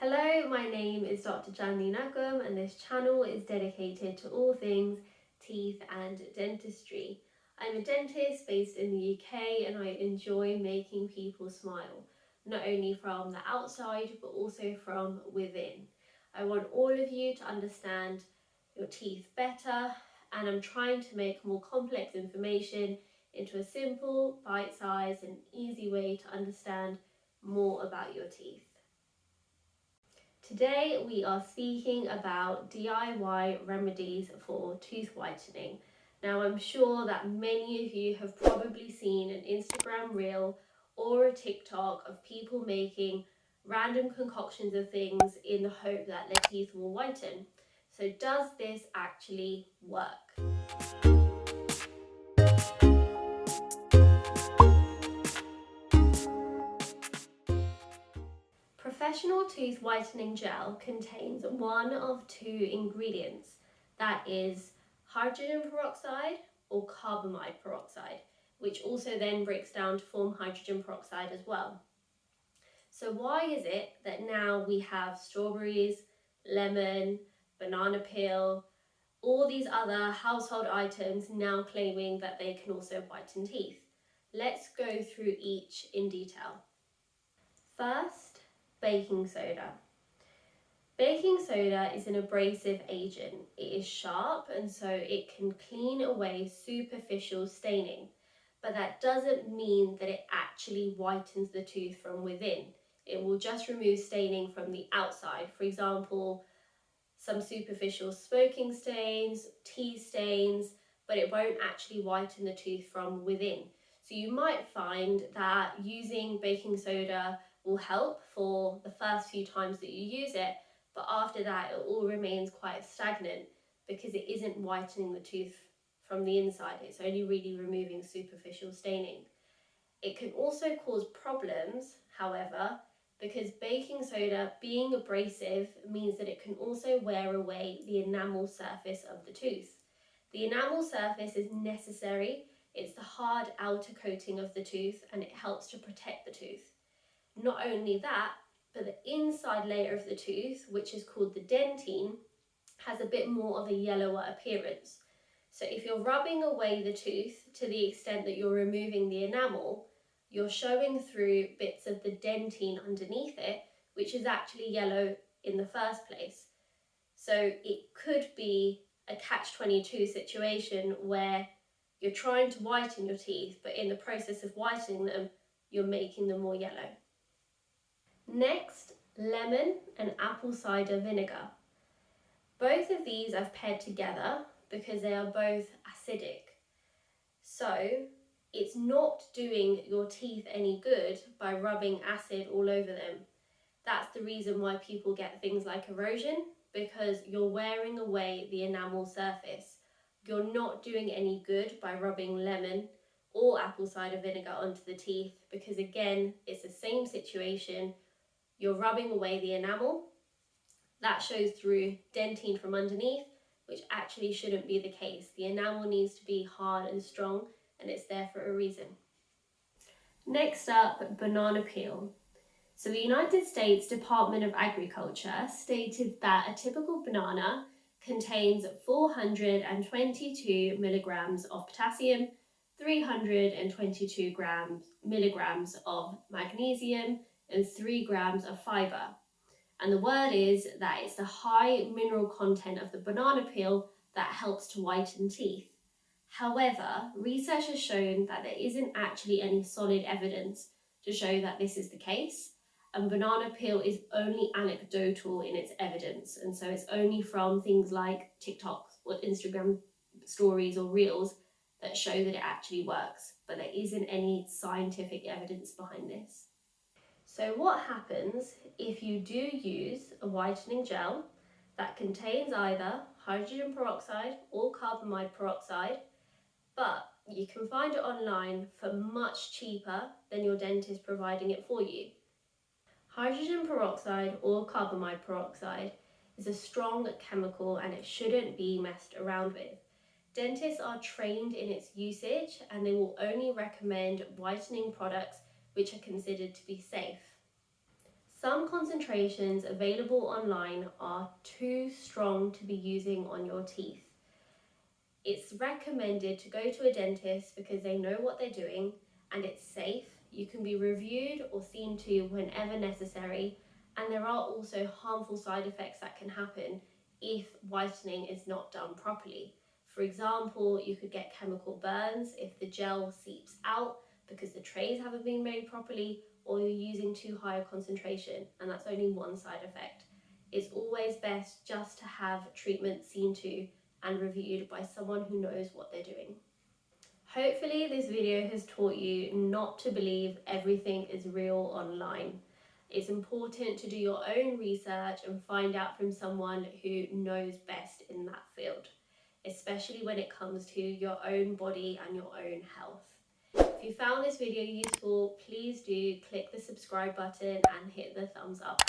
Hello, my name is Dr. Janni Nagum and this channel is dedicated to all things teeth and dentistry. I'm a dentist based in the UK and I enjoy making people smile, not only from the outside but also from within. I want all of you to understand your teeth better, and I'm trying to make more complex information into a simple, bite-sized and easy way to understand more about your teeth. Today we are speaking about DIY remedies for tooth whitening. Now I'm sure that many of you have probably seen an Instagram reel or a TikTok of people making random concoctions of things in the hope that their teeth will whiten. So does this actually work? Professional tooth whitening gel contains one of two ingredients, that is hydrogen peroxide or carbamide peroxide, which also then breaks down to form hydrogen peroxide as well. So why is it that now we have strawberries, lemon, banana peel, all these other household items now claiming that they can also whiten teeth? Let's go through each in detail. First, baking soda. Baking soda is an abrasive agent. It is sharp and so it can clean away superficial staining, but that doesn't mean that it actually whitens the tooth from within. It will just remove staining from the outside. For example, some superficial smoking stains, tea stains, but it won't actually whiten the tooth from within. So you might find that using baking soda will help for the first few times that you use it, but after that it all remains quite stagnant because it isn't whitening the tooth from the inside. It's only really removing superficial staining. It can also cause problems, however, because baking soda being abrasive means that it can also wear away the enamel surface of the tooth. The enamel surface is necessary. It's the hard outer coating of the tooth and it helps to protect the tooth. Not only that, but the inside layer of the tooth, which is called the dentine, has a bit more of a yellower appearance. So if you're rubbing away the tooth to the extent that you're removing the enamel, you're showing through bits of the dentine underneath it, which is actually yellow in the first place. So it could be a catch-22 situation where you're trying to whiten your teeth, but in the process of whitening them, you're making them more yellow. Next, lemon and apple cider vinegar. Both of these I've paired together because they are both acidic. So it's not doing your teeth any good by rubbing acid all over them. That's the reason why people get things like erosion, because you're wearing away the enamel surface. You're not doing any good by rubbing lemon or apple cider vinegar onto the teeth because, again, it's the same situation. You're rubbing away the enamel. That shows through dentine from underneath, which actually shouldn't be the case. The enamel needs to be hard and strong, and it's there for a reason. Next up, banana peel. So the United States Department of Agriculture stated that a typical banana contains 422 milligrams of potassium, 322 milligrams of magnesium, and 3 grams of fiber. And the word is that it's the high mineral content of the banana peel that helps to whiten teeth. However, research has shown that there isn't actually any solid evidence to show that this is the case, and banana peel is only anecdotal in its evidence, and so it's only from things like TikTok or Instagram stories or reels that show that it actually works, but there isn't any scientific evidence behind this. So what happens if you do use a whitening gel that contains either hydrogen peroxide or carbamide peroxide, but you can find it online for much cheaper than your dentist providing it for you? Hydrogen peroxide or carbamide peroxide is a strong chemical and it shouldn't be messed around with. Dentists are trained in its usage and they will only recommend whitening products which are considered to be safe. Some concentrations available online are too strong to be using on your teeth. It's recommended to go to a dentist because they know what they're doing and it's safe. You can be reviewed or seen to whenever necessary, and there are also harmful side effects that can happen if whitening is not done properly. For example, you could get chemical burns if the gel seeps out because the trays haven't been made properly, or you're using too high a concentration, and that's only one side effect. It's always best just to have treatment seen to and reviewed by someone who knows what they're doing. Hopefully this video has taught you not to believe everything is real online. It's important to do your own research and find out from someone who knows best in that field, especially when it comes to your own body and your own health. If you found this video useful, please do click the subscribe button and hit the thumbs up.